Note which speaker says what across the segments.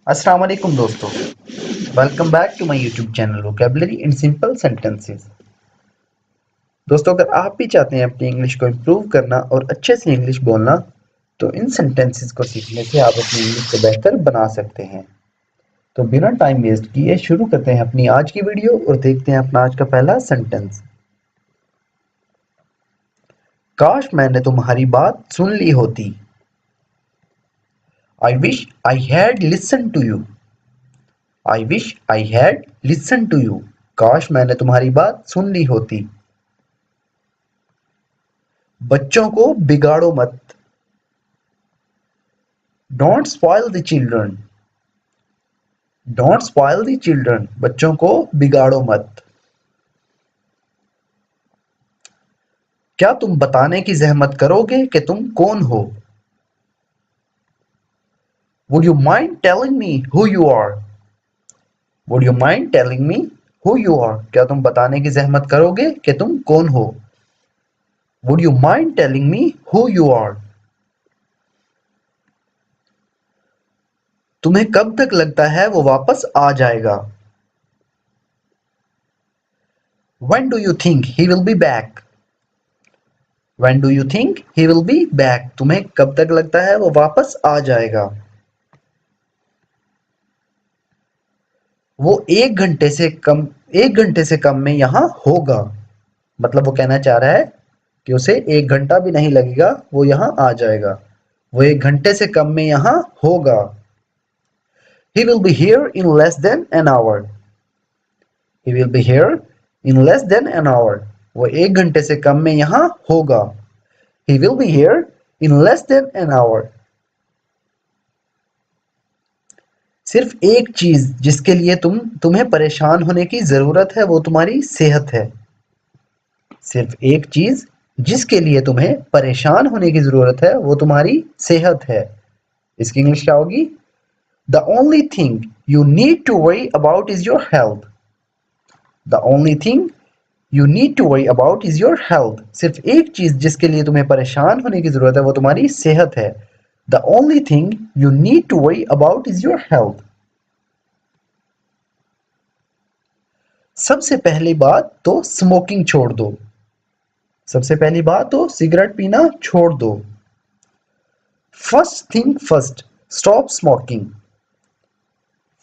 Speaker 1: अस्सलाम वालेकुम दोस्तों, welcome back to my YouTube channel vocabulary in simple sentences. दोस्तों, अगर आप भी चाहते हैं अपनी इंग्लिश को इम्प्रूव करना और अच्छे से इंग्लिश बोलना, तो इन सेंटेंसेस को सीखने से आप अपनी इंग्लिश को बेहतर बना सकते हैं। तो बिना टाइम वेस्ट किए शुरू करते हैं अपनी आज की वीडियो और देखते हैं अपना आज का पहला सेंटेंस। काश मैंने तुम्हारी बात सुन ली होती। I wish I had listen to you. I wish I had listen to you. काश मैंने तुम्हारी बात सुन ली होती। बच्चों को बिगाड़ो मत। Don't spoil the children. Don't spoil the children. बच्चों को बिगाड़ो मत। क्या तुम बताने की जहमत करोगे कि तुम कौन हो? Would you mind telling me who you are? Would you mind telling me who you are? क्या तुम बताने की जहमत करोगे कि तुम कौन हो? Would you mind telling me who you are? तुम्हें कब तक लगता है वो वापस आ जाएगा? When do you think he will be back? When do you think he will be back? तुम्हें कब तक लगता है वो वापस आ जाएगा? वो 1 घंटे से कम में यहाँ होगा। मतलब वो कहना चाह रहा है कि उसे 1 घंटा भी नहीं लगेगा, वो यहाँ आ जाएगा। वो 1 घंटे से कम में यहाँ होगा। He will be here in less than an hour. He will be here in less than an hour. वो 1 घंटे से कम में यहाँ होगा। He will be here in less than an hour. सिर्फ एक चीज जिसके लिए तुम्हें परेशान होने की जरूरत है वो तुम्हारी सेहत है। सिर्फ एक चीज जिसके लिए तुम्हें परेशान होने की जरूरत है वो तुम्हारी सेहत है। इसकी इंग्लिश क्या होगी? The only thing you need to worry about is your health. The only thing you need to worry about is your health. सिर्फ एक चीज जिसके लिए तुम्हें परेशान होने की जरूरत है वो तुम्हारी सेहत है। The only thing you need to worry about is your health. सबसे पहली बात तो स्मोकिंग छोड़ दो। सबसे पहली बात तो सिगरेट पीना छोड़ दो। First thing first, stop smoking.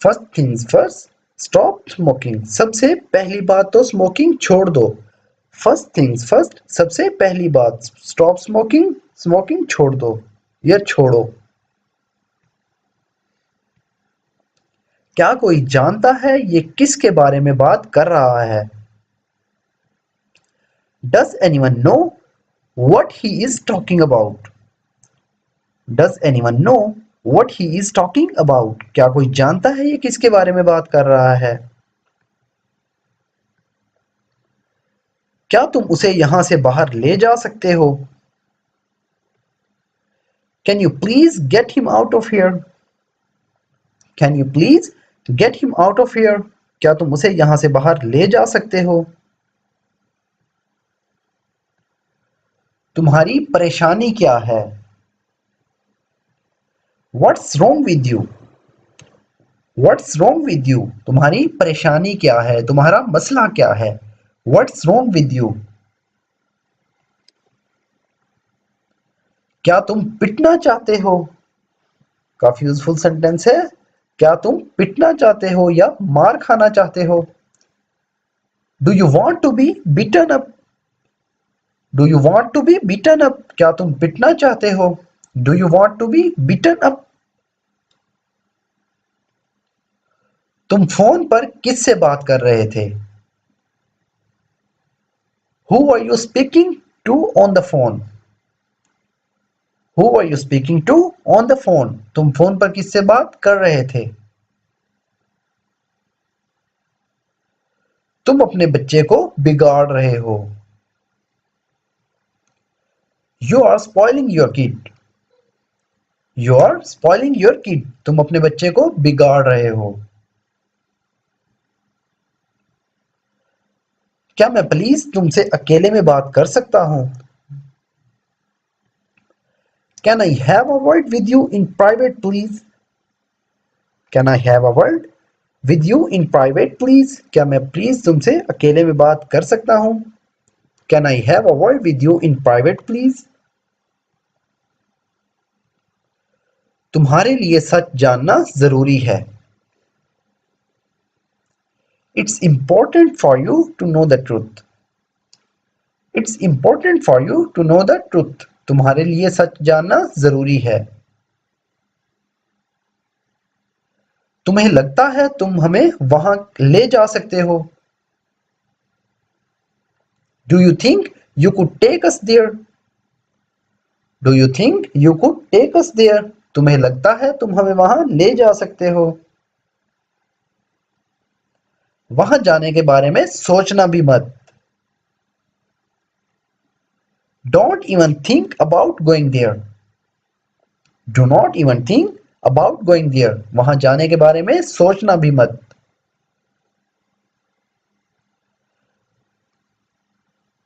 Speaker 1: First things first, stop smoking. सबसे पहली बात तो स्मोकिंग छोड़ दो। फर्स्ट थिंग्स फर्स्ट, सबसे पहली बात स्टॉप स्मोकिंग, स्मोकिंग छोड़ दो या छोड़ो। क्या कोई जानता है ये किसके बारे में बात कर रहा है? Does anyone know what he is talking about? Does anyone know what he is talking about? क्या कोई जानता है ये किसके बारे में बात कर रहा है? क्या तुम उसे यहां से बाहर ले जा सकते हो? Can you please get him out of here? Can you please get him out of here? क्या तुम उसे यहां से बाहर ले जा सकते हो? तुम्हारी परेशानी क्या है? What's wrong with you? What's wrong with you? तुम्हारी परेशानी क्या है? तुम्हारा मसला क्या है? What's wrong with you? क्या तुम पिटना चाहते हो? काफी यूजफुल सेंटेंस है। क्या तुम पिटना चाहते हो या मार खाना चाहते हो? Do you want to be beaten up? Do you want to be beaten up? क्या तुम पिटना चाहते हो? Do you want to be beaten up? तुम फोन पर किससे बात कर रहे थे? Who are you speaking to on the phone? Who are you speaking to on the phone? तुम फोन पर किससे बात कर रहे थे? तुम अपने बच्चे को बिगाड़ रहे हो। You are spoiling your kid. You are spoiling your kid. तुम अपने बच्चे को बिगाड़ रहे हो। क्या मैं प्लीज तुमसे अकेले में बात कर सकता हूं? Can I have a word with you in private, please? Can I have a word with you in private, please? क्या मैं प्लीज तुमसे अकेले में बात कर सकता हूँ? Can I have a word with you in private, please? तुम्हारे लिए सच जानना जरूरी है. It's important for you to know the truth. It's important for you to know the truth. तुम्हारे लिए सच जानना जरूरी है. तुम्हें लगता है तुम हमें वहां ले जा सकते हो? Do you think you could take us there? Do you think you could take us there? तुम्हें लगता है तुम हमें वहां ले जा सकते हो? वहां जाने के बारे में सोचना भी मत. Don't even think about going there. Do not even think about going there. वहां जाने के बारे में सोचना भी मत.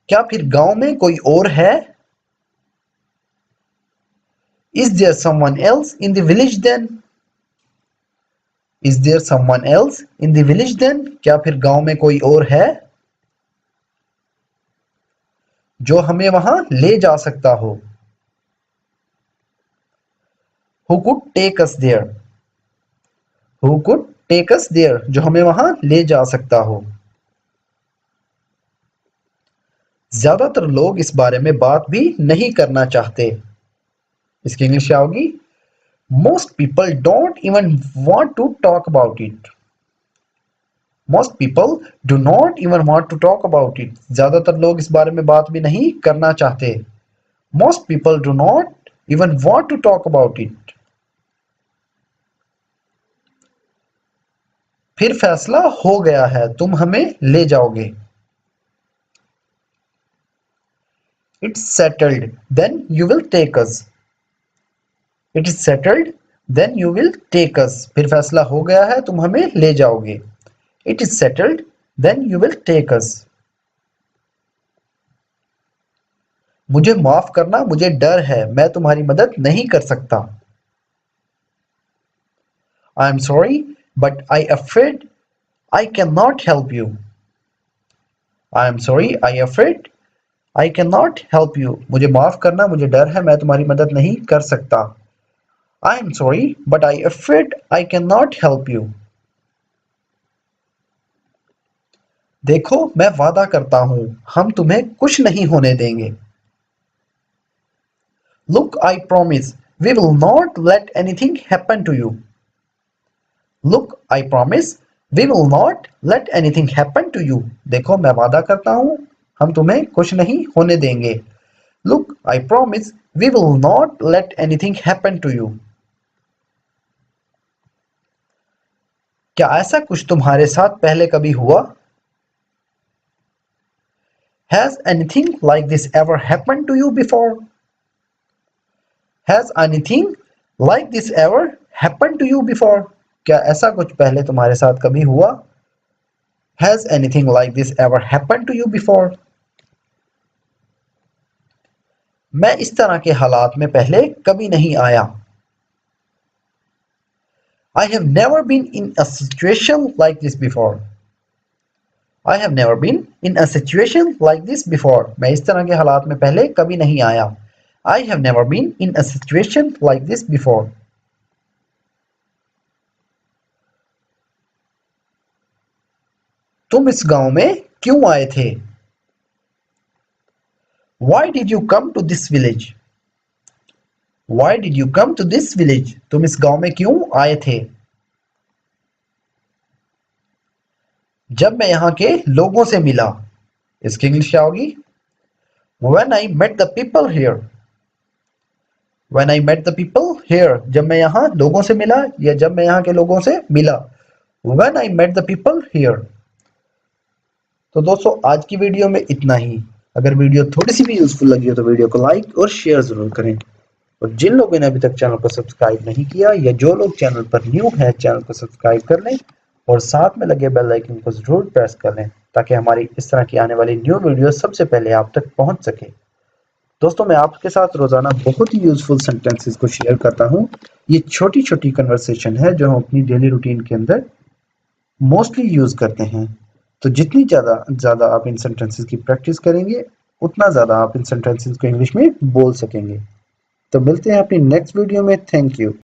Speaker 1: क्या फिर गांव में कोई और है? Is there someone else in the village then? Is there someone else in the village then? क्या फिर गांव में कोई और है जो हमें वहां ले जा सकता हो? Who could take us there? Who could take us there? जो हमें वहां ले जा सकता हो. ज्यादातर लोग इस बारे में बात भी नहीं करना चाहते. इसकी इंग्लिश क्या होगी? Most people don't even want to talk about it. Most people do not even want to talk about it. ज्यादातर लोग इस बारे में बात भी नहीं करना चाहते. Most people do not even want to talk about it. फिर फैसला हो गया है, तुम हमें ले जाओगे. It's settled, then you will take us. It is settled, then you will take us. फिर फैसला हो गया है, तुम हमें ले जाओगे. It is settled, then you will take us. मुझे माफ करना, मुझे डर है, मैं तुम्हारी मदद नहीं कर सकता. I am sorry, but I afraid I cannot help you. I am sorry, I afraid I cannot help you. मुझे माफ करना, मुझे डर है, मैं तुम्हारी मदद नहीं कर सकता. I am sorry, but I afraid I cannot help you. देखो, मैं वादा करता हूं, हम तुम्हें कुछ नहीं होने देंगे. Look, I promise, we will not let anything happen to you. Look, I promise, we will not let anything happen to you. देखो, मैं वादा करता हूं, हम तुम्हें कुछ नहीं होने देंगे. Look, I promise, we will not let anything happen to you. क्या ऐसा कुछ तुम्हारे साथ पहले कभी हुआ? Has anything like this ever happened to you before? Has anything like this ever happened to you before? क्या ऐसा कुछ पहले तुम्हारे साथ कभी हुआ? Has anything like this ever happened to you before? मैं इस तरह के हालात में पहले कभी नहीं आया. I have never been in a situation like this before. I have never been in a situation like this before. मैं इस तरह के हालात में पहले कभी नहीं आया. I have never been in a situation like this before. तुम इस गांव में क्यों आए थे? Why did you come to this village? Why did you come to this village? तुम इस गांव में क्यों आए थे? जब मैं यहाँ के लोगों से मिला. इसकी इंग्लिश क्या होगी? When I met the people here. When I met the people here. जब मैं यहाँ लोगों से मिला या जब मैं यहाँ के लोगों से मिला. When I met the people here. तो दोस्तों, आज की वीडियो में इतना ही. अगर वीडियो थोड़ी सी भी यूजफुल लगी हो तो वीडियो को लाइक और शेयर जरूर करें. और जिन लोगों ने अभी तक चैनल को सब्सक्राइब नहीं किया या जो लोग चैनल पर न्यू है, चैनल को सब्सक्राइब कर लें और साथ में लगे बेल आइकन को जरूर प्रेस कर लें ताकि हमारी इस तरह की आने वाली न्यू वीडियो सबसे पहले आप तक पहुंच सके. दोस्तों मैं आपके साथ रोजाना बहुत ही यूजफुल सेंटेंसेस को शेयर करता हूँ। ये छोटी छोटी कन्वर्सेशन है जो हम अपनी डेली रूटीन के अंदर मोस्टली यूज करते हैं। तो जितनी ज़्यादा ज़्यादा आप इन सेंटेंसेस की प्रैक्टिस करेंगे उतना ज़्यादा आप इन सेंटेंसेस को इंग्लिश में बोल सकेंगे। तो मिलते हैं अपनी नेक्स्ट वीडियो में। Thank you.